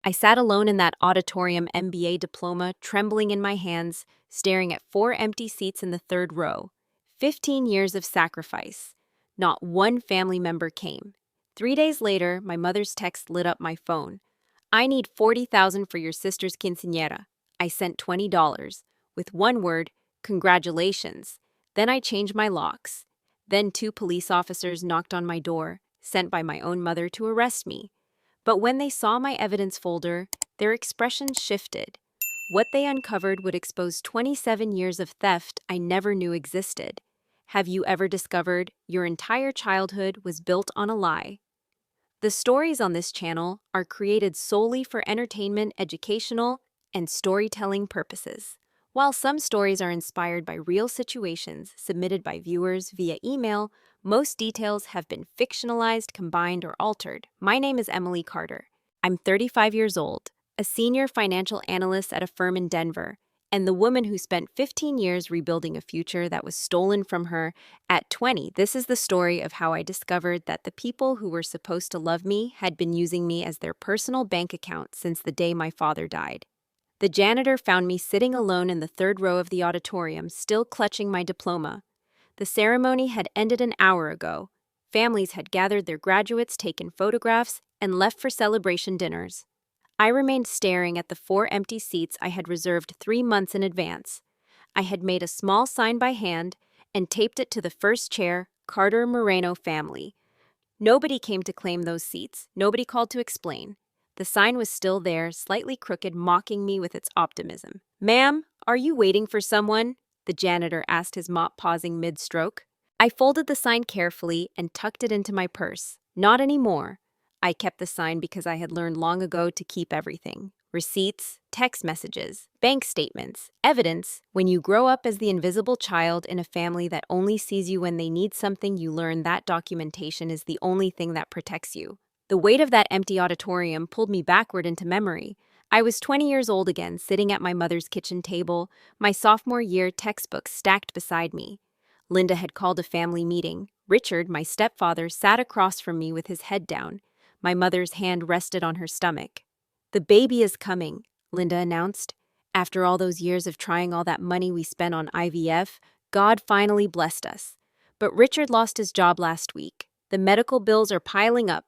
I sat alone in that auditorium MBA diploma, trembling in my hands, staring at 4 empty seats in the third row. 15 years of sacrifice. Not one family member came. 3 days later, my mother's text lit up my phone. I need 40,000 for your sister's quinceañera. I sent $20. With one word, congratulations. Then I changed my locks. Then 2 police officers knocked on my door, sent by my own mother to arrest me. But when they saw my evidence folder, their expressions shifted. What they uncovered would expose 27 years of theft I never knew existed. Have you ever discovered your entire childhood was built on a lie? The stories on this channel are created solely for entertainment, educational, and storytelling purposes. While some stories are inspired by real situations submitted by viewers via email, most details have been fictionalized, combined, or altered. My name is Emily Carter. I'm 35 years old, a senior financial analyst at a firm in Denver, and the woman who spent 15 years rebuilding a future that was stolen from her at 20. This is the story of how I discovered that the people who were supposed to love me had been using me as their personal bank account since the day my father died. The janitor found me sitting alone in the third row of the auditorium, still clutching my diploma. The ceremony had ended an hour ago. Families had gathered their graduates, taken photographs, and left for celebration dinners. I remained staring at the 4 empty seats I had reserved 3 months in advance. I had made a small sign by hand and taped it to the first chair, Carter Moreno family. Nobody came to claim those seats. Nobody called to explain. The sign was still there, slightly crooked, mocking me with its optimism. "Ma'am, are you waiting for someone?" the janitor asked, his mop pausing mid-stroke. I folded the sign carefully and tucked it into my purse. Not anymore. I kept the sign because I had learned long ago to keep everything. Receipts, text messages, bank statements, evidence. When you grow up as the invisible child in a family that only sees you when they need something, you learn that documentation is the only thing that protects you. The weight of that empty auditorium pulled me backward into memory. I was 20 years old again, sitting at my mother's kitchen table, my sophomore year textbooks stacked beside me. Linda had called a family meeting. Richard, my stepfather, sat across from me with his head down. My mother's hand rested on her stomach. "The baby is coming," Linda announced. "After all those years of trying, all that money we spent on IVF, God finally blessed us. But Richard lost his job last week. The medical bills are piling up.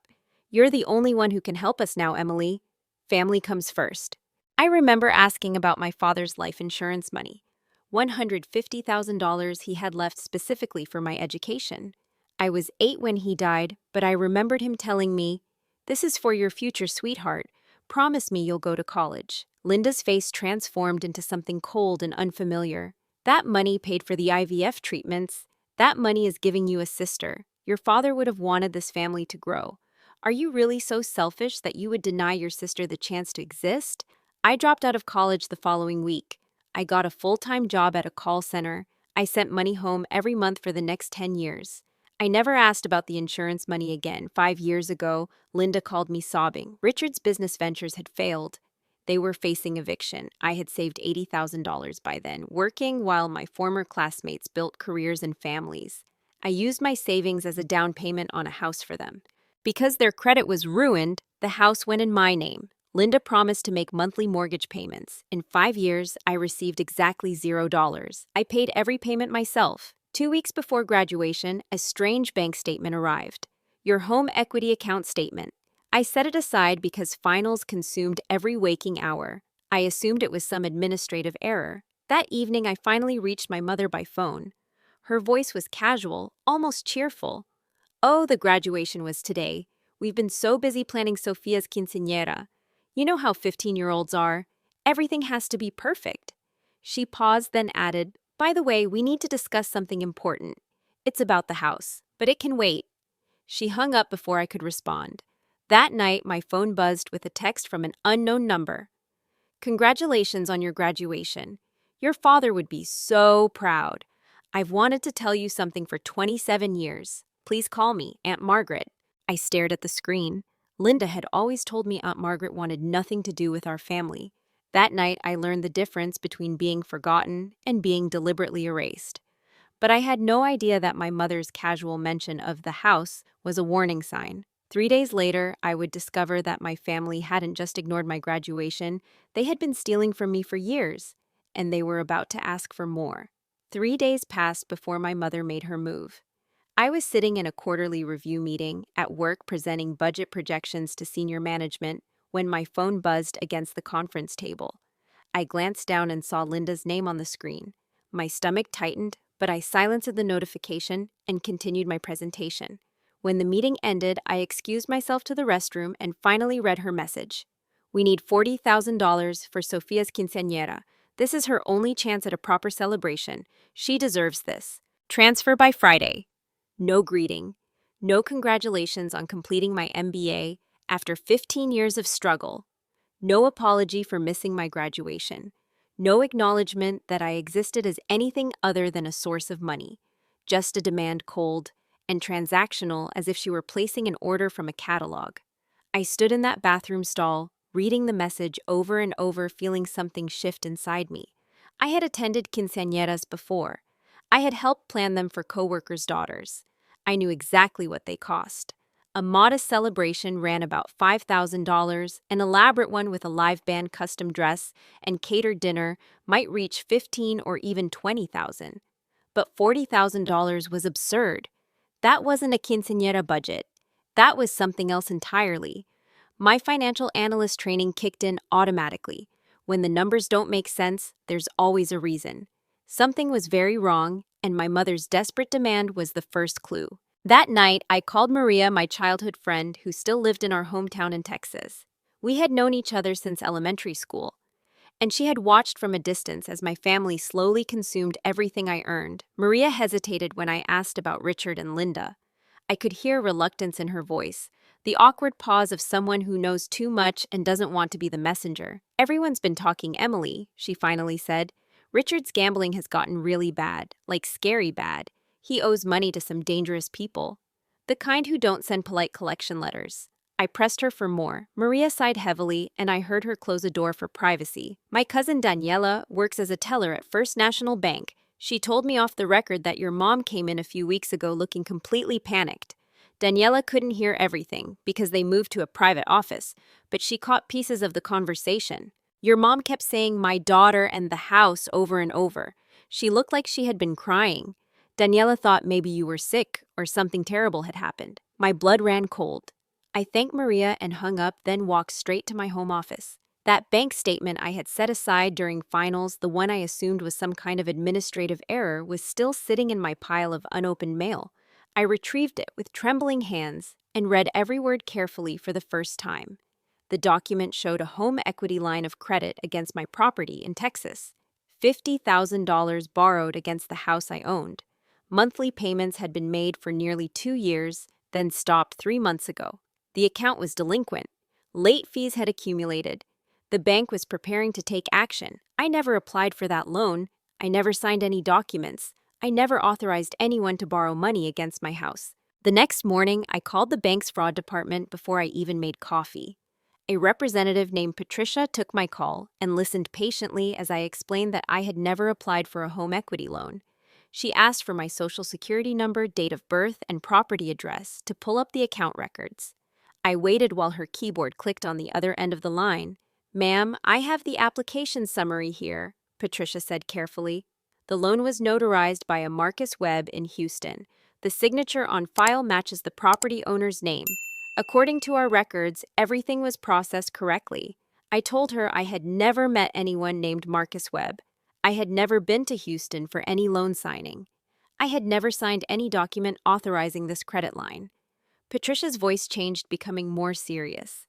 You're the only one who can help us now, Emily. Family comes first." I remember asking about my father's life insurance money. $150,000 he had left specifically for my education. I was 8 when he died, but I remembered him telling me, "This is for your future, sweetheart. Promise me you'll go to college." Linda's face transformed into something cold and unfamiliar. "That money paid for the IVF treatments. That money is giving you a sister. Your father would have wanted this family to grow. Are you really so selfish that you would deny your sister the chance to exist?" I dropped out of college the following week. I got a full-time job at a call center. I sent money home every month for the next 10 years. I never asked about the insurance money again. 5 years ago, Linda called me sobbing. Richard's business ventures had failed. They were facing eviction. I had saved $80,000 by then, working while my former classmates built careers and families. I used my savings as a down payment on a house for them. Because their credit was ruined, the house went in my name. Linda promised to make monthly mortgage payments. In 5 years, I received exactly $0. I paid every payment myself. 2 weeks before graduation, a strange bank statement arrived. "Your home equity account statement." I set it aside because finals consumed every waking hour. I assumed it was some administrative error. That evening, I finally reached my mother by phone. Her voice was casual, almost cheerful. "Oh, the graduation was today. We've been so busy planning Sophia's quinceañera. You know how 15-year-olds are. Everything has to be perfect." She paused, then added, "By the way, we need to discuss something important. It's about the house, but it can wait." She hung up before I could respond. That night, my phone buzzed with a text from an unknown number. "Congratulations on your graduation. Your father would be so proud. I've wanted to tell you something for 27 years. Please call me, Aunt Margaret." I stared at the screen. Linda had always told me Aunt Margaret wanted nothing to do with our family. That night, I learned the difference between being forgotten and being deliberately erased. But I had no idea that my mother's casual mention of the house was a warning sign. 3 days later, I would discover that my family hadn't just ignored my graduation, they had been stealing from me for years, and they were about to ask for more. 3 days passed before my mother made her move. I was sitting in a quarterly review meeting at work presenting budget projections to senior management when my phone buzzed against the conference table. I glanced down and saw Linda's name on the screen. My stomach tightened, but I silenced the notification and continued my presentation. When the meeting ended, I excused myself to the restroom and finally read her message. We need $40,000 for Sofia's quinceañera. This is her only chance at a proper celebration. She deserves this. Transfer by Friday. No greeting. No congratulations on completing my MBA after 15 years of struggle. No apology for missing my graduation. No acknowledgement that I existed as anything other than a source of money. Just a demand cold and transactional as if she were placing an order from a catalog. I stood in that bathroom stall, reading the message over and over, feeling something shift inside me. I had attended quinceañeras before. I had helped plan them for coworkers' daughters. I knew exactly what they cost. A modest celebration ran about $5,000, an elaborate one with a live band custom dress and catered dinner might reach $15,000 or even $20,000. But $40,000 was absurd. That wasn't a quinceañera budget. That was something else entirely. My financial analyst training kicked in automatically. When the numbers don't make sense, there's always a reason. Something was very wrong, and my mother's desperate demand was the first clue. That night, I called Maria, my childhood friend, who still lived in our hometown in Texas. We had known each other since elementary school, and she had watched from a distance as my family slowly consumed everything I earned. Maria hesitated when I asked about Richard and Linda. I could hear reluctance in her voice, the awkward pause of someone who knows too much and doesn't want to be the messenger. Everyone's been talking Emily, she finally said. Richard's gambling has gotten really bad, like scary bad. He owes money to some dangerous people, the kind who don't send polite collection letters. I pressed her for more. Maria sighed heavily, and I heard her close a door for privacy. My cousin Daniela works as a teller at First National Bank. She told me off the record that your mom came in a few weeks ago looking completely panicked. Daniela couldn't hear everything because they moved to a private office, but she caught pieces of the conversation. Your mom kept saying my daughter and the house over and over. She looked like she had been crying. Daniela thought maybe you were sick or something terrible had happened. My blood ran cold. I thanked Maria and hung up, then walked straight to my home office. That bank statement I had set aside during finals, the one I assumed was some kind of administrative error, was still sitting in my pile of unopened mail. I retrieved it with trembling hands and read every word carefully for the first time. The document showed a home equity line of credit against my property in Texas. $50,000 borrowed against the house I owned. Monthly payments had been made for nearly 2 years, then stopped 3 months ago. The account was delinquent. Late fees had accumulated. The bank was preparing to take action. I never applied for that loan. I never signed any documents. I never authorized anyone to borrow money against my house. The next morning, I called the bank's fraud department before I even made coffee. A representative named Patricia took my call and listened patiently as I explained that I had never applied for a home equity loan. She asked for my social security number, date of birth, and property address to pull up the account records. I waited while her keyboard clicked on the other end of the line. Ma'am, I have the application summary here, Patricia said carefully. The loan was notarized by a Marcus Webb in Houston. The signature on file matches the property owner's name. According to our records, everything was processed correctly. I told her I had never met anyone named Marcus Webb. I had never been to Houston for any loan signing. I had never signed any document authorizing this credit line. Patricia's voice changed, becoming more serious.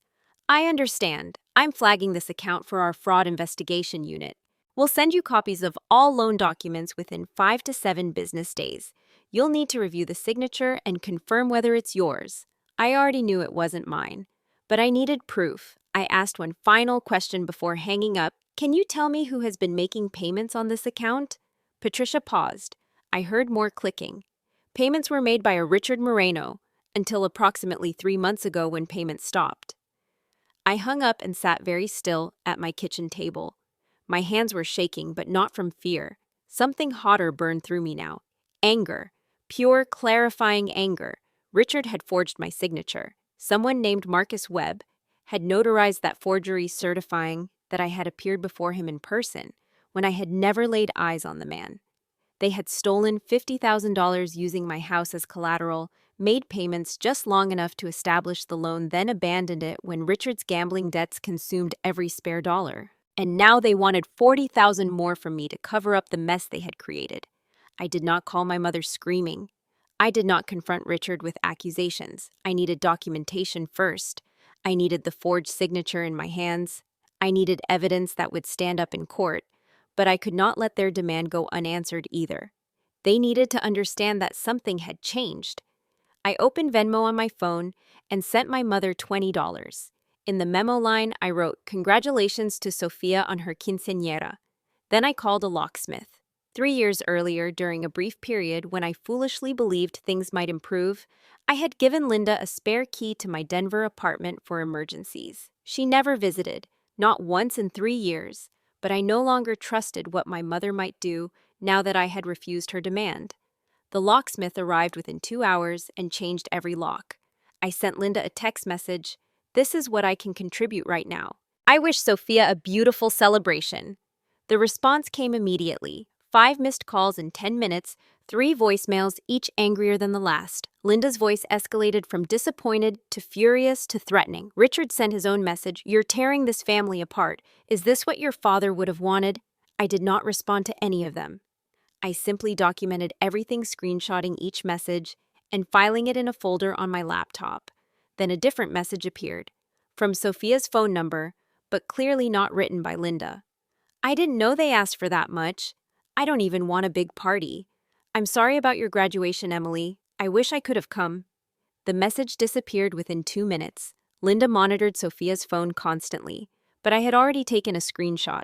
I understand. I'm flagging this account for our fraud investigation unit. We'll send you copies of all loan documents within 5 to 7 business days. You'll need to review the signature and confirm whether it's yours. I already knew it wasn't mine, but I needed proof. I asked one final question before hanging up. Can you tell me who has been making payments on this account? Patricia paused. I heard more clicking. Payments were made by a Richard Moreno until approximately 3 months ago when payments stopped. I hung up and sat very still at my kitchen table. My hands were shaking, but not from fear. Something hotter burned through me now. Anger. Pure, clarifying anger. Richard had forged my signature. Someone named Marcus Webb had notarized that forgery certifying that I had appeared before him in person when I had never laid eyes on the man. They had stolen $50,000 using my house as collateral, made payments just long enough to establish the loan, then abandoned it when Richard's gambling debts consumed every spare dollar. And now they wanted $40,000 more from me to cover up the mess they had created. I did not call my mother screaming. I did not confront Richard with accusations. I needed documentation first. I needed the forged signature in my hands. I needed evidence that would stand up in court, but I could not let their demand go unanswered either. They needed to understand that something had changed. I opened Venmo on my phone and sent my mother $20. In the memo line, I wrote, "Congratulations to Sofia on her quinceañera." Then I called a locksmith. 3 years earlier, during a brief period when I foolishly believed things might improve, I had given Linda a spare key to my Denver apartment for emergencies. She never visited, not once in 3 years, but I no longer trusted what my mother might do now that I had refused her demand. The locksmith arrived within 2 hours and changed every lock. I sent Linda a text message, "This is what I can contribute right now. I wish Sophia a beautiful celebration." The response came immediately. 5 missed calls in 10 minutes, 3 voicemails, each angrier than the last. Linda's voice escalated from disappointed to furious to threatening. Richard sent his own message, "You're tearing this family apart. Is this what your father would have wanted?" I did not respond to any of them. I simply documented everything, screenshotting each message and filing it in a folder on my laptop. Then a different message appeared, from Sophia's phone number, but clearly not written by Linda. "I didn't know they asked for that much. I don't even want a big party. I'm sorry about your graduation, Emily. I wish I could have come." The message disappeared within 2 minutes. Linda monitored Sophia's phone constantly, but I had already taken a screenshot.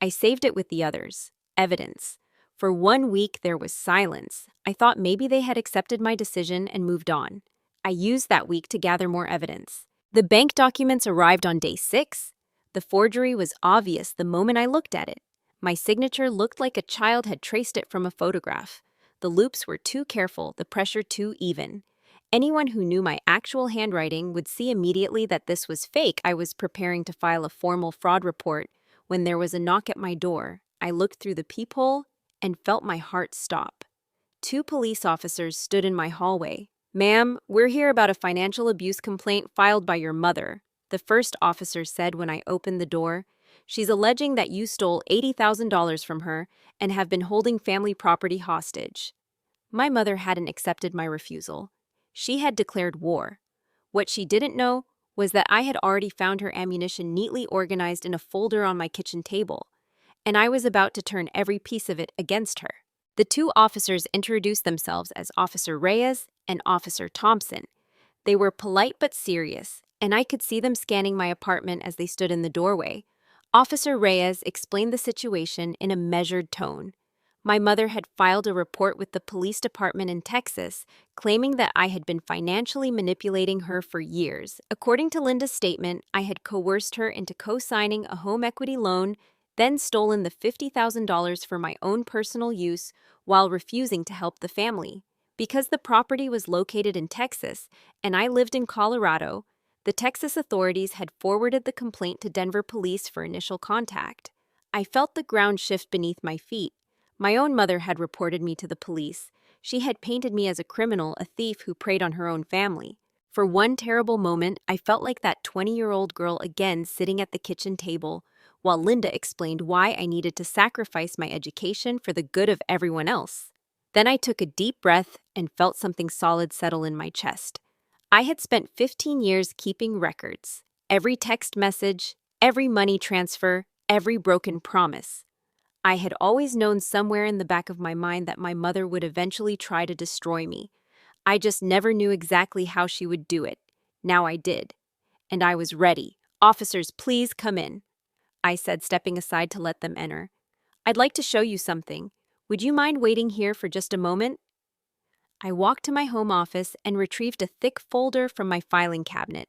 I saved it with the others. Evidence. For 1 week, there was silence. I thought maybe they had accepted my decision and moved on. I used that week to gather more evidence. The bank documents arrived on day 6. The forgery was obvious the moment I looked at it. My signature looked like a child had traced it from a photograph. The loops were too careful, the pressure too even. Anyone who knew my actual handwriting would see immediately that this was fake. I was preparing to file a formal fraud report when there was a knock at my door. I looked through the peephole and felt my heart stop. 2 police officers stood in my hallway. "Ma'am, we're here about a financial abuse complaint filed by your mother," the first officer said when I opened the door. "She's alleging that you stole $80,000 from her and have been holding family property hostage." My mother hadn't accepted my refusal. She had declared war. What she didn't know was that I had already found her ammunition neatly organized in a folder on my kitchen table, and I was about to turn every piece of it against her. The 2 officers introduced themselves as Officer Reyes and Officer Thompson. They were polite but serious, and I could see them scanning my apartment as they stood in the doorway. Officer Reyes explained the situation in a measured tone. My mother had filed a report with the police department in Texas, claiming that I had been financially manipulating her for years. According to Linda's statement, I had coerced her into co-signing a home equity loan, then stolen the $50,000 for my own personal use while refusing to help the family. Because the property was located in Texas and I lived in Colorado, the Texas authorities had forwarded the complaint to Denver police for initial contact. I felt the ground shift beneath my feet. My own mother had reported me to the police. She had painted me as a criminal, a thief who preyed on her own family. For one terrible moment, I felt like that 20-year-old girl again sitting at the kitchen table, while Linda explained why I needed to sacrifice my education for the good of everyone else. Then I took a deep breath and felt something solid settle in my chest. I had spent 15 years keeping records. Every text message, every money transfer, every broken promise. I had always known somewhere in the back of my mind that my mother would eventually try to destroy me. I just never knew exactly how she would do it. Now I did. And I was ready. "Officers, please come in," I said, stepping aside to let them enter. "I'd like to show you something. Would you mind waiting here for just a moment?" I walked to my home office and retrieved a thick folder from my filing cabinet.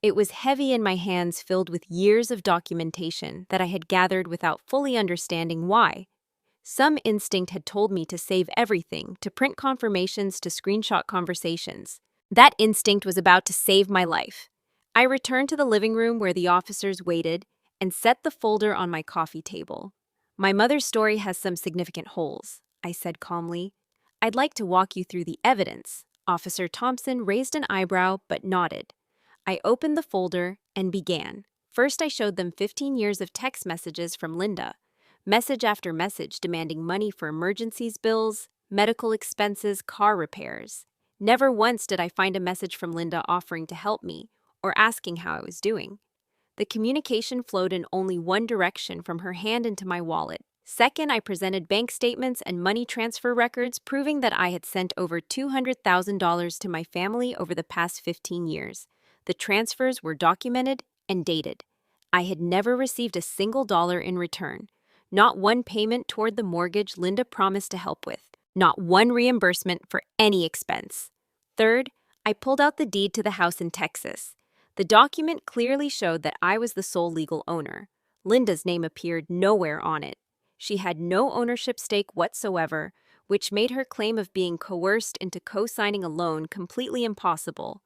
It was heavy in my hands, filled with years of documentation that I had gathered without fully understanding why. Some instinct had told me to save everything, to print confirmations, to screenshot conversations. That instinct was about to save my life. I returned to the living room where the officers waited and set the folder on my coffee table. My mother's story has some significant holes, I said calmly. I'd like to walk you through the evidence. Officer Thompson raised an eyebrow but nodded. I opened the folder and began. First, I showed them 15 years of text messages from Linda. Message after message demanding money for emergencies bills, medical expenses, car repairs. Never once did I find a message from Linda offering to help me or asking how I was doing. The communication flowed in only one direction, from her hand into my wallet. Second, I presented bank statements and money transfer records proving that I had sent over $200,000 to my family over the past 15 years. The transfers were documented and dated. I had never received a single dollar in return. Not one payment toward the mortgage Linda promised to help with. Not one reimbursement for any expense. Third, I pulled out the deed to the house in Texas. The document clearly showed that I was the sole legal owner. Linda's name appeared nowhere on it. She had no ownership stake whatsoever, which made her claim of being coerced into co-signing a loan completely impossible.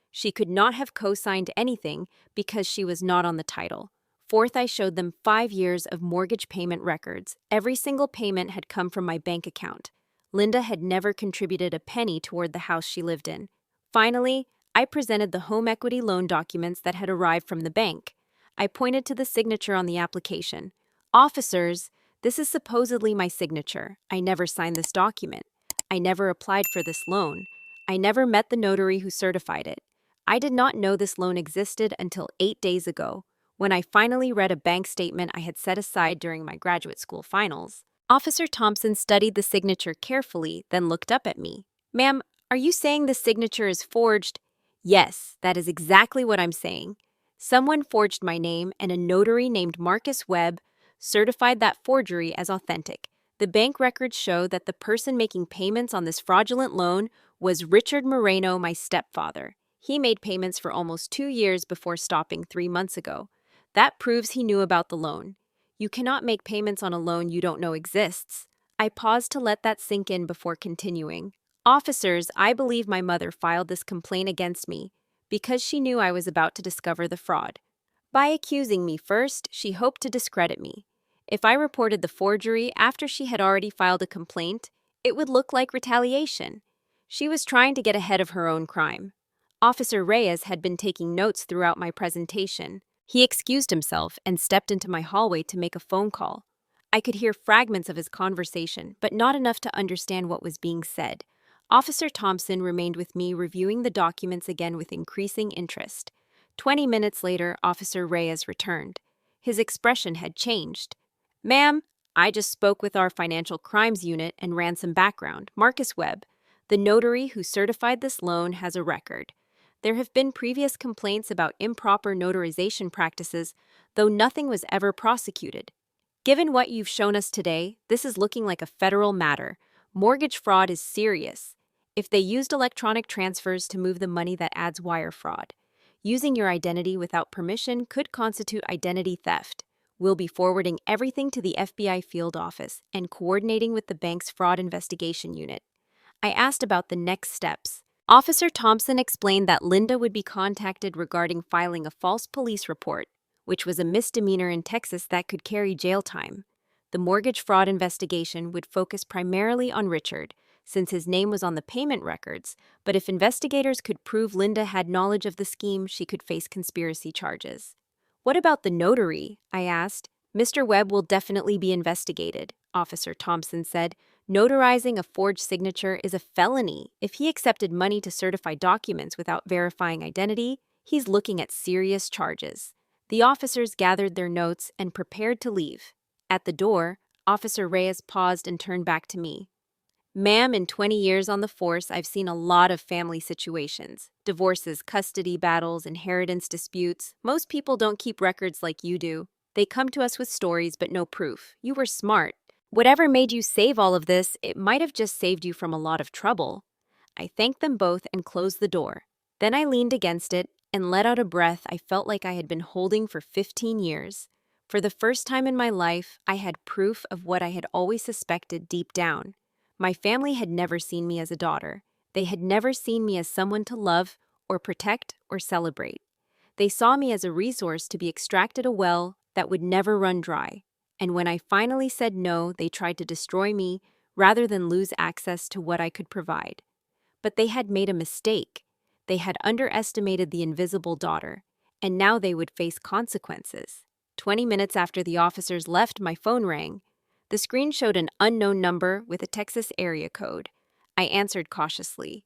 She could not have co-signed anything because she was not on the title. Fourth, I showed them 5 years of mortgage payment records. Every single payment had come from my bank account. Linda had never contributed a penny toward the house she lived in. Finally, I presented the home equity loan documents that had arrived from the bank. I pointed to the signature on the application. Officers, this is supposedly my signature. I never signed this document. I never applied for this loan. I never met the notary who certified it. I did not know this loan existed until 8 days ago, when I finally read a bank statement I had set aside during my graduate school finals. Officer Thompson studied the signature carefully, then looked up at me. Ma'am, are you saying the signature is forged? Yes, that is exactly what I'm saying. Someone forged my name, and a notary named Marcus Webb certified that forgery as authentic. The bank records show that the person making payments on this fraudulent loan was Richard Moreno, my stepfather. He made payments for almost 2 years before stopping 3 months ago. That proves he knew about the loan. You cannot make payments on a loan you don't know exists. I paused to let that sink in before continuing. Officers, I believe my mother filed this complaint against me because she knew I was about to discover the fraud. By accusing me first, she hoped to discredit me. If I reported the forgery after she had already filed a complaint, it would look like retaliation. She was trying to get ahead of her own crime. Officer Reyes had been taking notes throughout my presentation. He excused himself and stepped into my hallway to make a phone call. I could hear fragments of his conversation, but not enough to understand what was being said. Officer Thompson remained with me, reviewing the documents again with increasing interest. 20 minutes later, Officer Reyes returned. His expression had changed. Ma'am, I just spoke with our financial crimes unit and ran some background. Marcus Webb, the notary who certified this loan, has a record. There have been previous complaints about improper notarization practices, though nothing was ever prosecuted. Given what you've shown us today, this is looking like a federal matter. Mortgage fraud is serious. If they used electronic transfers to move the money, that adds wire fraud. Using your identity without permission could constitute identity theft. We'll be forwarding everything to the FBI field office and coordinating with the bank's fraud investigation unit. I asked about the next steps. Officer Thompson explained that Linda would be contacted regarding filing a false police report, which was a misdemeanor in Texas that could carry jail time. The mortgage fraud investigation would focus primarily on Richard, since his name was on the payment records, but if investigators could prove Linda had knowledge of the scheme, she could face conspiracy charges. What about the notary? I asked. Mr. Webb will definitely be investigated, Officer Thompson said. Notarizing a forged signature is a felony. If he accepted money to certify documents without verifying identity, he's looking at serious charges. The officers gathered their notes and prepared to leave. At the door, Officer Reyes paused and turned back to me. Ma'am, in 20 years on the force, I've seen a lot of family situations. Divorces, custody battles, inheritance disputes. Most people don't keep records like you do. They come to us with stories but no proof. You were smart. Whatever made you save all of this, it might have just saved you from a lot of trouble. I thanked them both and closed the door. Then I leaned against it and let out a breath I felt like I had been holding for 15 years. For the first time in my life, I had proof of what I had always suspected deep down. My family had never seen me as a daughter. They had never seen me as someone to love or protect or celebrate. They saw me as a resource to be extracted a well that would never run dry. And when I finally said no, they tried to destroy me rather than lose access to what I could provide. But they had made a mistake. They had underestimated the invisible daughter, and now they would face consequences. 20 minutes after the officers left, my phone rang. The screen showed an unknown number with a Texas area code. I answered cautiously.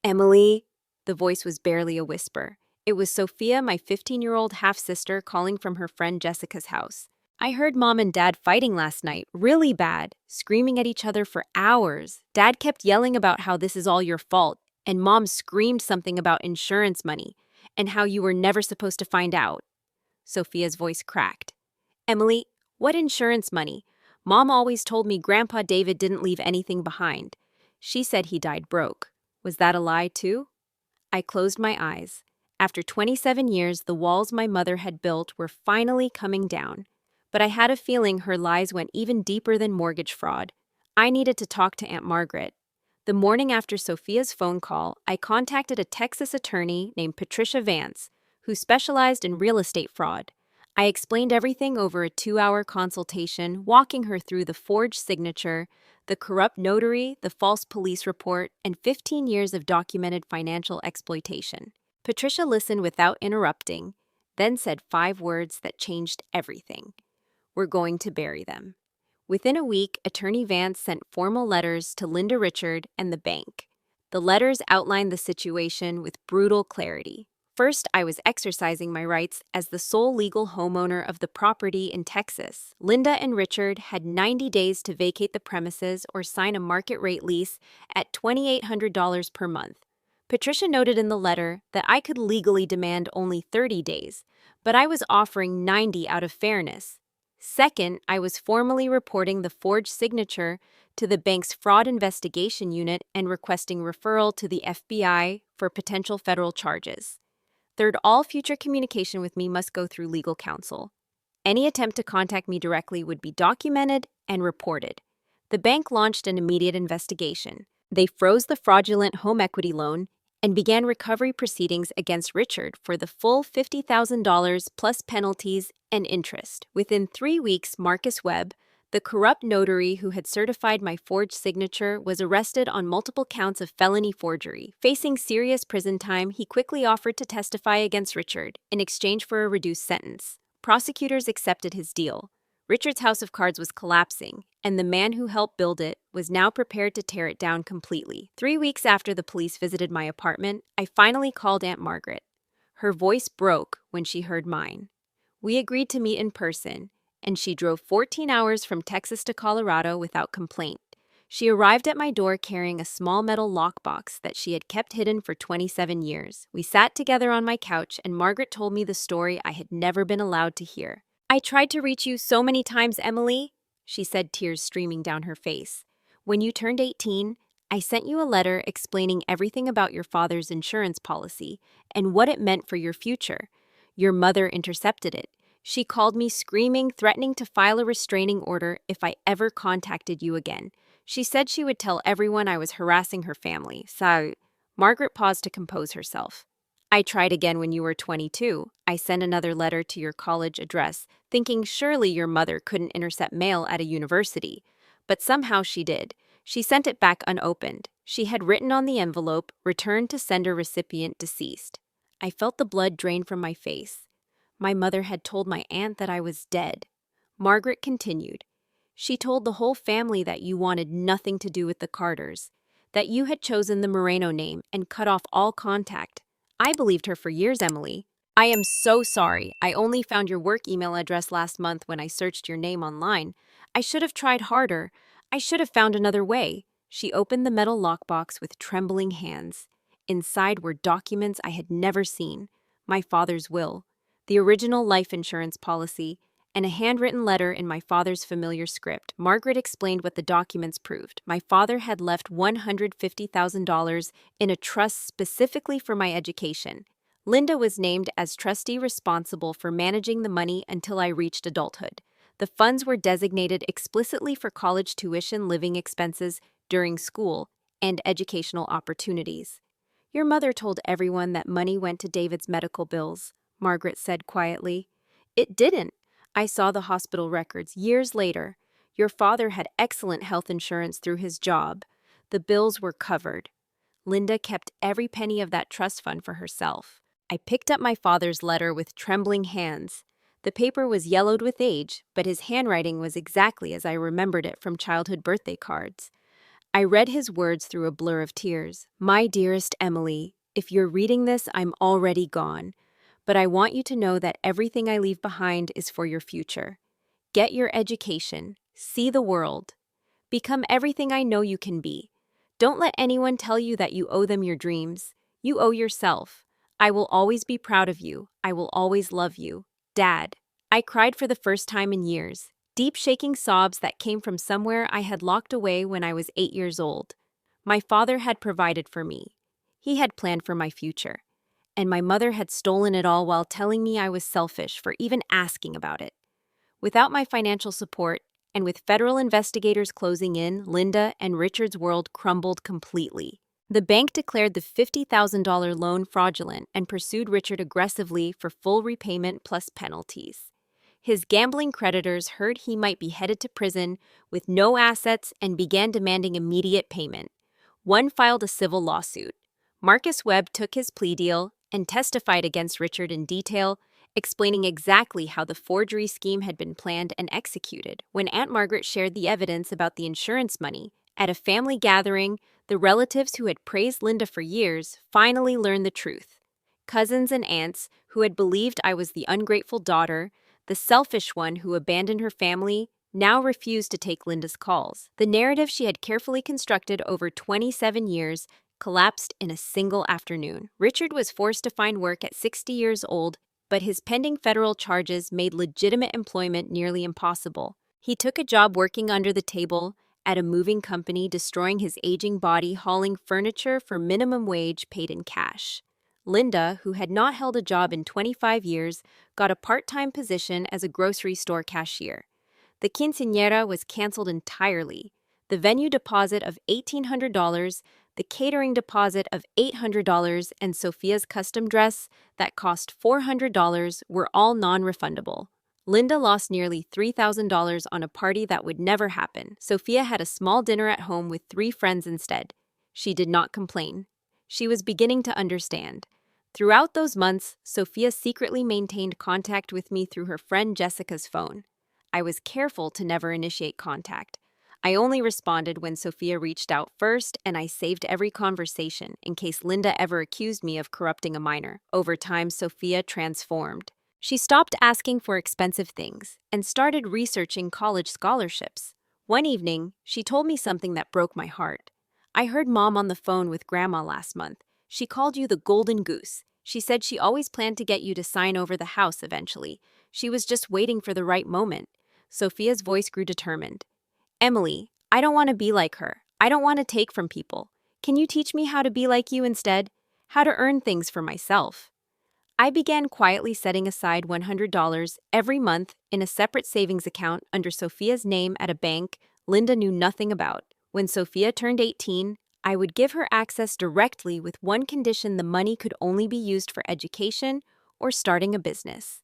"Emily?" The voice was barely a whisper. It was Sophia, my 15-year-old half-sister, calling from her friend Jessica's house. "I heard Mom and Dad fighting last night, really bad, screaming at each other for hours. Dad kept yelling about how this is all your fault, and Mom screamed something about insurance money, and how you were never supposed to find out." Sophia's voice cracked. "Emily, what insurance money? Mom always told me Grandpa David didn't leave anything behind. She said he died broke. Was that a lie, too?" I closed my eyes. After 27 years, the walls my mother had built were finally coming down. But I had a feeling her lies went even deeper than mortgage fraud. I needed to talk to Aunt Margaret. The morning after Sophia's phone call, I contacted a Texas attorney named Patricia Vance, who specialized in real estate fraud. I explained everything over a 2-hour consultation, walking her through the forged signature, the corrupt notary, the false police report, and 15 years of documented financial exploitation. Patricia listened without interrupting, then said 5 words that changed everything. "We're going to bury them." Within a week, Attorney Vance sent formal letters to Linda Richard and the bank. The letters outlined the situation with brutal clarity. First, I was exercising my rights as the sole legal homeowner of the property in Texas. Linda and Richard had 90 days to vacate the premises or sign a market-rate lease at $2,800 per month. Patricia noted in the letter that I could legally demand only 30 days, but I was offering 90 out of fairness. Second, I was formally reporting the forged signature to the bank's fraud investigation unit and requesting referral to the FBI for potential federal charges. Third, all future communication with me must go through legal counsel. Any attempt to contact me directly would be documented and reported. The bank launched an immediate investigation. They froze the fraudulent home equity loan and began recovery proceedings against Richard for the full $50,000 plus penalties and interest. Within 3 weeks, Marcus Webb, the corrupt notary who had certified my forged signature, was arrested on multiple counts of felony forgery. Facing serious prison time, he quickly offered to testify against Richard in exchange for a reduced sentence. Prosecutors accepted his deal. Richard's house of cards was collapsing, and the man who helped build it was now prepared to tear it down completely. 3 weeks after the police visited my apartment, I finally called Aunt Margaret. Her voice broke when she heard mine. We agreed to meet in person, and she drove 14 hours from Texas to Colorado without complaint. She arrived at my door carrying a small metal lockbox that she had kept hidden for 27 years. We sat together on my couch, and Margaret told me the story I had never been allowed to hear. "I tried to reach you so many times, Emily," she said, tears streaming down her face. "When you turned 18, I sent you a letter explaining everything about your father's insurance policy and what it meant for your future. Your mother intercepted it. She called me screaming, threatening to file a restraining order if I ever contacted you again. She said she would tell everyone I was harassing her family. So," Margaret paused to compose herself. "I tried again when you were 22. I sent another letter to your college address, thinking surely your mother couldn't intercept mail at a university. But somehow she did. She sent it back unopened. She had written on the envelope, 'Return to sender recipient deceased.'" I felt the blood drain from my face. My mother had told my aunt that I was dead. Margaret continued. "She told the whole family that you wanted nothing to do with the Carters, that you had chosen the Moreno name and cut off all contact. I believed her for years, Emily. I am so sorry. I only found your work email address last month when I searched your name online. I should have tried harder. I should have found another way." She opened the metal lockbox with trembling hands. Inside were documents I had never seen. My father's will, the original life insurance policy, and a handwritten letter in my father's familiar script. Margaret explained what the documents proved. My father had left $150,000 in a trust specifically for my education. Linda was named as trustee responsible for managing the money until I reached adulthood. The funds were designated explicitly for college tuition, living expenses during school, and educational opportunities. Your mother told everyone that money went to David's medical bills, Margaret said quietly. It didn't. I saw the hospital records years later. Your father had excellent health insurance through his job. The bills were covered. Linda kept every penny of that trust fund for herself. I picked up my father's letter with trembling hands. The paper was yellowed with age, but his handwriting was exactly as I remembered it from childhood birthday cards. I read his words through a blur of tears. My dearest Emily, if you're reading this, I'm already gone. But I want you to know that everything I leave behind is for your future. Get your education. See the world. Become everything I know you can be. Don't let anyone tell you that you owe them your dreams. You owe yourself. I will always be proud of you. I will always love you. Dad. I cried for the first time in years. Deep shaking sobs that came from somewhere I had locked away when I was 8 years old. My father had provided for me. He had planned for my future. And my mother had stolen it all while telling me I was selfish for even asking about it. Without my financial support, and with federal investigators closing in, Linda and Richard's world crumbled completely. The bank declared the $50,000 loan fraudulent and pursued Richard aggressively for full repayment plus penalties. His gambling creditors heard he might be headed to prison with no assets and began demanding immediate payment. One filed a civil lawsuit. Marcus Webb took his plea deal and testified against Richard in detail, explaining exactly how the forgery scheme had been planned and executed. When Aunt Margaret shared the evidence about the insurance money at a family gathering, the relatives who had praised Linda for years finally learned the truth. Cousins and aunts who had believed I was the ungrateful daughter, the selfish one who abandoned her family, now refused to take Linda's calls. The narrative she had carefully constructed over 27 years collapsed in a single afternoon. Richard was forced to find work at 60 years old, but his pending federal charges made legitimate employment nearly impossible. He took a job working under the table at a moving company, destroying his aging body hauling furniture for minimum wage paid in cash. Linda, who had not held a job in 25 years, got a part-time position as a grocery store cashier. The quinceañera was canceled entirely. The venue deposit of $1,800, the catering deposit of $800, and Sophia's custom dress that cost $400 were all non-refundable. Linda lost nearly $3,000 on a party that would never happen. Sophia had a small dinner at home with 3 friends instead. She did not complain. She was beginning to understand. Throughout those months, Sophia secretly maintained contact with me through her friend Jessica's phone. I was careful to never initiate contact. I only responded when Sophia reached out first, and I saved every conversation in case Linda ever accused me of corrupting a minor. Over time, Sophia transformed. She stopped asking for expensive things and started researching college scholarships. One evening, she told me something that broke my heart. I heard Mom on the phone with Grandma last month. She called you the golden goose. She said she always planned to get you to sign over the house eventually. She was just waiting for the right moment. Sophia's voice grew determined. Emily, I don't want to be like her. I don't want to take from people. Can you teach me how to be like you instead? How to earn things for myself? I began quietly setting aside $100 every month in a separate savings account under Sophia's name at a bank Linda knew nothing about. When Sophia turned 18, I would give her access directly with one condition: the money could only be used for education or starting a business.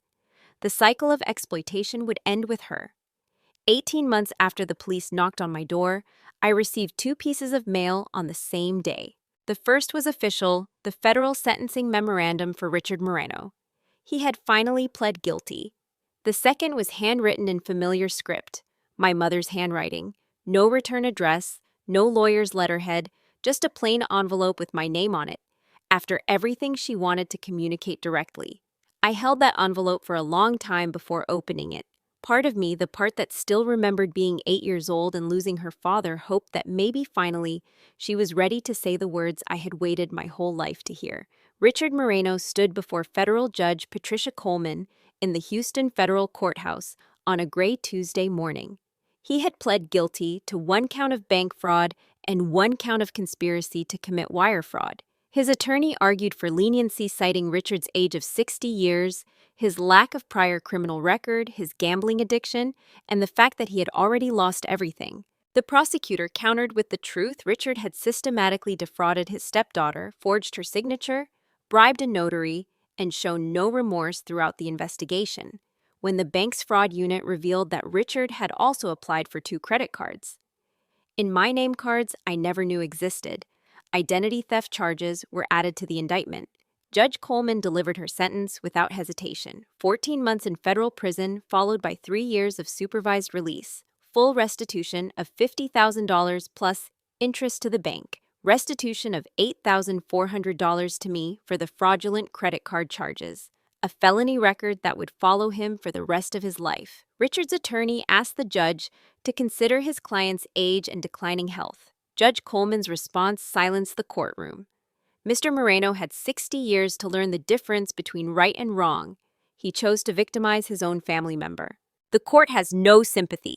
The cycle of exploitation would end with her. 18 months after the police knocked on my door, I received 2 pieces of mail on the same day. The first was official, the federal sentencing memorandum for Richard Moreno. He had finally pled guilty. The second was handwritten in familiar script, my mother's handwriting. No return address, no lawyer's letterhead, just a plain envelope with my name on it, after everything she wanted to communicate directly. I held that envelope for a long time before opening it. Part of me, the part that still remembered being 8 years old and losing her father, hoped that maybe finally she was ready to say the words I had waited my whole life to hear. Richard Moreno stood before federal judge Patricia Coleman in the Houston Federal Courthouse on a gray Tuesday morning. He had pled guilty to 1 count of bank fraud and 1 count of conspiracy to commit wire fraud. His attorney argued for leniency, citing Richard's age of 60 years, his lack of prior criminal record, his gambling addiction, and the fact that he had already lost everything. The prosecutor countered with the truth. Richard had systematically defrauded his stepdaughter, forged her signature, bribed a notary, and shown no remorse throughout the investigation, when the bank's fraud unit revealed that Richard had also applied for 2 credit cards. In my name cards I never knew existed. Identity theft charges were added to the indictment. Judge Coleman delivered her sentence without hesitation: 14 months in federal prison, followed by 3 years of supervised release, full restitution of $50,000 plus interest to the bank, restitution of $8,400 to me for the fraudulent credit card charges, a felony record that would follow him for the rest of his life. Richard's attorney asked the judge to consider his client's age and declining health. Judge Coleman's response silenced the courtroom. Mr. Moreno had 60 years to learn the difference between right and wrong. He chose to victimize his own family member. The court has no sympathy.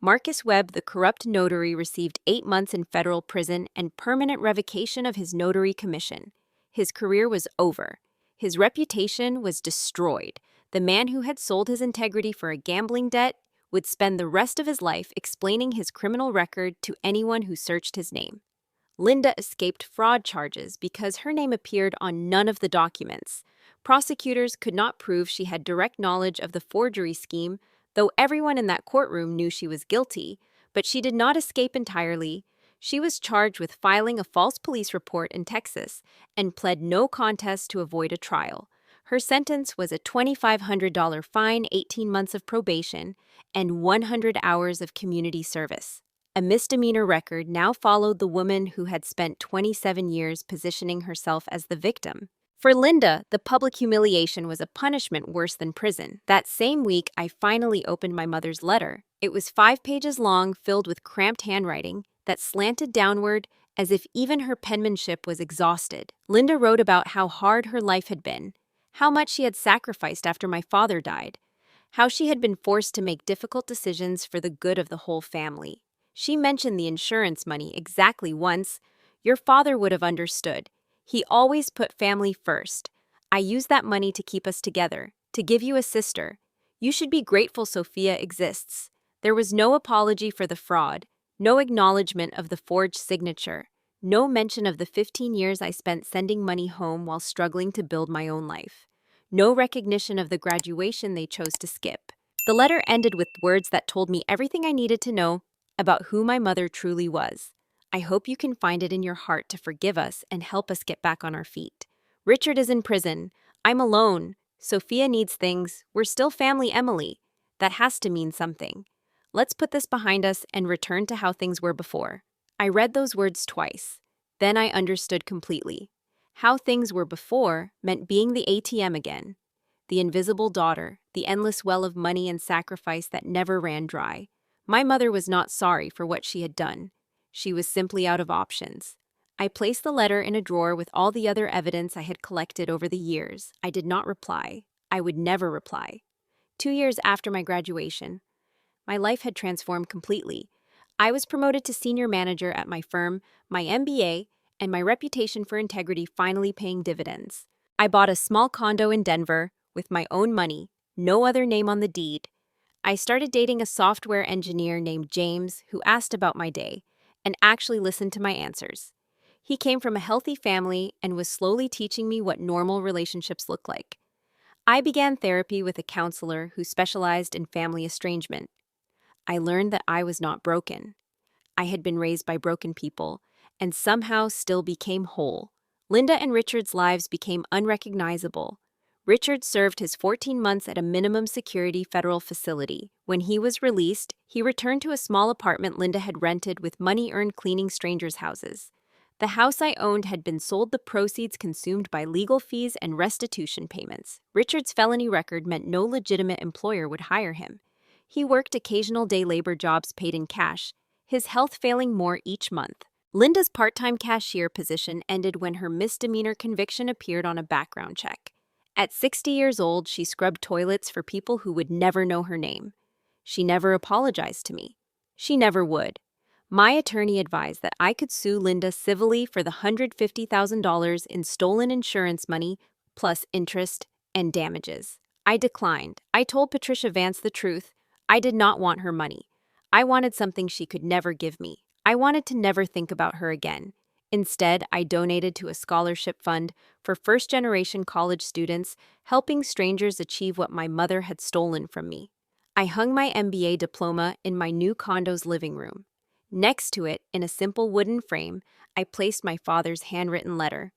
Marcus Webb, the corrupt notary, received 8 months in federal prison and permanent revocation of his notary commission. His career was over. His reputation was destroyed. The man who had sold his integrity for a gambling debt would spend the rest of his life explaining his criminal record to anyone who searched his name. Linda escaped fraud charges because her name appeared on none of the documents. Prosecutors could not prove she had direct knowledge of the forgery scheme, though everyone in that courtroom knew she was guilty, but she did not escape entirely. She was charged with filing a false police report in Texas and pled no contest to avoid a trial. Her sentence was a $2,500 fine, 18 months of probation, and 100 hours of community service. A misdemeanor record now followed the woman who had spent 27 years positioning herself as the victim. For Linda, the public humiliation was a punishment worse than prison. That same week, I finally opened my mother's letter. It was 5 pages long, filled with cramped handwriting that slanted downward as if even her penmanship was exhausted. Linda wrote about how hard her life had been, how much she had sacrificed after my father died, how she had been forced to make difficult decisions for the good of the whole family. She mentioned the insurance money exactly once. Your father would have understood. He always put family first. I used that money to keep us together, to give you a sister. You should be grateful Sophia exists. There was no apology for the fraud, no acknowledgement of the forged signature, no mention of the 15 years I spent sending money home while struggling to build my own life, no recognition of the graduation they chose to skip. The letter ended with words that told me everything I needed to know about who my mother truly was. I hope you can find it in your heart to forgive us and help us get back on our feet. Richard is in prison. I'm alone. Sophia needs things. We're still family, Emily. That has to mean something. Let's put this behind us and return to how things were before. I read those words twice. Then I understood completely. How things were before meant being the ATM again. The invisible daughter, the endless well of money and sacrifice that never ran dry. My mother was not sorry for what she had done. She was simply out of options. I placed the letter in a drawer with all the other evidence I had collected over the years. I did not reply. I would never reply. 2 years after my graduation, my life had transformed completely. I was promoted to senior manager at my firm, my MBA, and my reputation for integrity finally paying dividends. I bought a small condo in Denver with my own money, no other name on the deed. I started dating a software engineer named James who asked about my day and actually listened to my answers. He came from a healthy family and was slowly teaching me what normal relationships look like. I began therapy with a counselor who specialized in family estrangement. I learned that I was not broken. I had been raised by broken people and somehow still became whole. Linda and Richard's lives became unrecognizable. Richard served his 14 months at a minimum security federal facility. When he was released, he returned to a small apartment Linda had rented with money earned cleaning strangers' houses. The house I owned had been sold, the proceeds consumed by legal fees and restitution payments. Richard's felony record meant no legitimate employer would hire him. He worked occasional day labor jobs paid in cash, his health failing more each month. Linda's part-time cashier position ended when her misdemeanor conviction appeared on a background check. At 60 years old, she scrubbed toilets for people who would never know her name. She never apologized to me. She never would. My attorney advised that I could sue Linda civilly for the $150,000 in stolen insurance money, plus interest and damages. I declined. I told Patricia Vance the truth. I did not want her money. I wanted something she could never give me. I wanted to never think about her again. Instead, I donated to a scholarship fund for first-generation college students, helping strangers achieve what my mother had stolen from me. I hung my MBA diploma in my new condo's living room. Next to it, in a simple wooden frame, I placed my father's handwritten letter.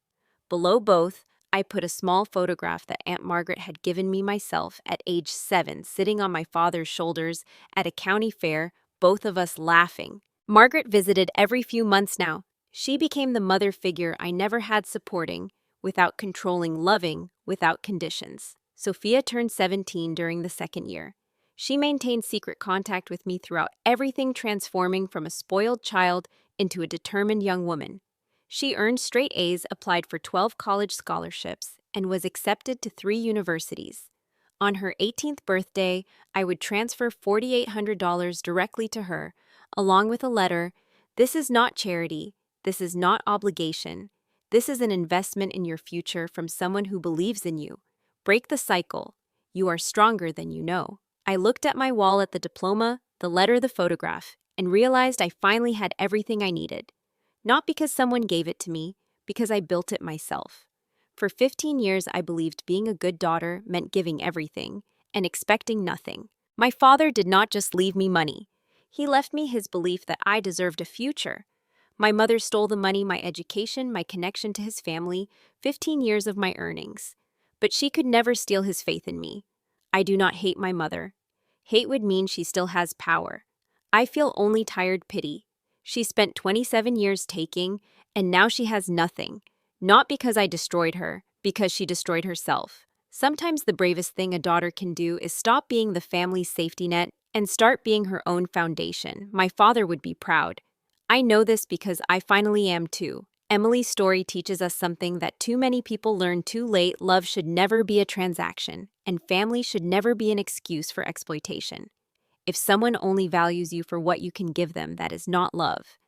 Below both, I put a small photograph that Aunt Margaret had given me myself at age 7, sitting on my father's shoulders at a county fair, both of us laughing. Margaret visited every few months now. She became the mother figure I never had, supporting, without controlling, loving, without conditions. Sophia turned 17 during the second year. She maintained secret contact with me throughout everything, transforming from a spoiled child into a determined young woman. She earned straight A's, applied for 12 college scholarships, and was accepted to 3 universities. On her 18th birthday, I would transfer $4,800 directly to her, along with a letter. This is not charity. This is not obligation. This is an investment in your future from someone who believes in you. Break the cycle. You are stronger than you know. I looked at my wall, at the diploma, the letter, the photograph, and realized I finally had everything I needed. Not because someone gave it to me, because I built it myself. For 15 years, I believed being a good daughter meant giving everything and expecting nothing. My father did not just leave me money. He left me his belief that I deserved a future. My mother stole the money, my education, my connection to his family, 15 years of my earnings. But she could never steal his faith in me. I do not hate my mother. Hate would mean she still has power. I feel only tired pity. She spent 27 years taking, and now she has nothing. Not because I destroyed her, because she destroyed herself. Sometimes the bravest thing a daughter can do is stop being the family's safety net and start being her own foundation. My father would be proud. I know this because I finally am too. Emily's story teaches us something that too many people learn too late. Love should never be a transaction, and family should never be an excuse for exploitation. If someone only values you for what you can give them, that is not love.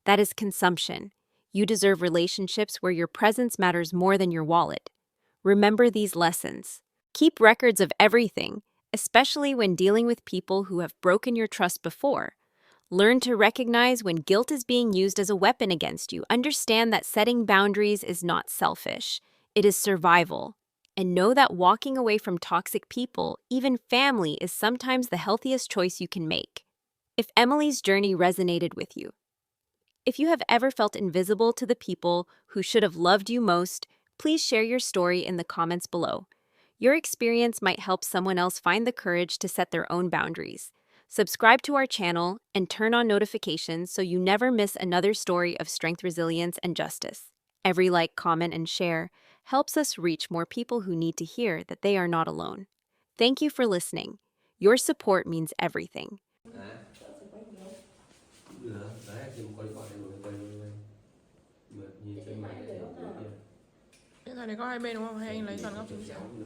That is consumption. You deserve relationships where your presence matters more than your wallet. Remember these lessons. Keep records of everything, especially when dealing with people who have broken your trust before. Learn to recognize when guilt is being used as a weapon against you. Understand that setting boundaries is not selfish, it is survival. And know that walking away from toxic people, even family, is sometimes the healthiest choice you can make. If Emily's journey resonated with you, if you have ever felt invisible to the people who should have loved you most, please share your story in the comments below. Your experience might help someone else find the courage to set their own boundaries. Subscribe to our channel and turn on notifications so you never miss another story of strength, resilience, and justice. Every like, comment, and share helps us reach more people who need to hear that they are not alone. Thank you for listening. Your support means everything. Được, đấy thì một con gọi này quay mượt nhìn chân mày này Cái thằng này có hai bên đúng không? Hay anh lấy toàn góc chính giữa?